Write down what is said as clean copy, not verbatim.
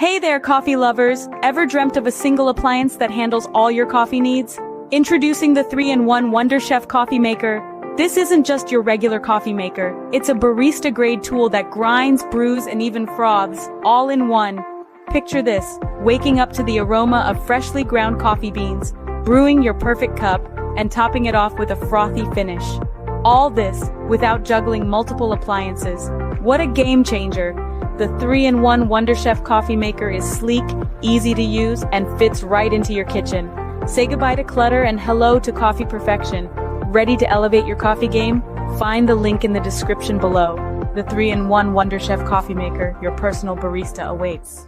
Hey there, coffee lovers! Ever dreamt of a single appliance that handles all your coffee needs? Introducing the 3-in-1 Wonder Chef Coffee Maker. This isn't just your regular coffee maker. It's a barista-grade tool that grinds, brews, and even froths, all in one. Picture this, waking up to the aroma of freshly ground coffee beans, brewing your perfect cup, and topping it off with a frothy finish. All this without juggling multiple appliances. What a game changer! The 3-in-1 Wonder Chef Coffee Maker is sleek, easy to use, and fits right into your kitchen. Say goodbye to clutter and hello to coffee perfection. Ready to elevate your coffee game? Find the link in the description below. The 3-in-1 Wonder Chef Coffee Maker, your personal barista awaits.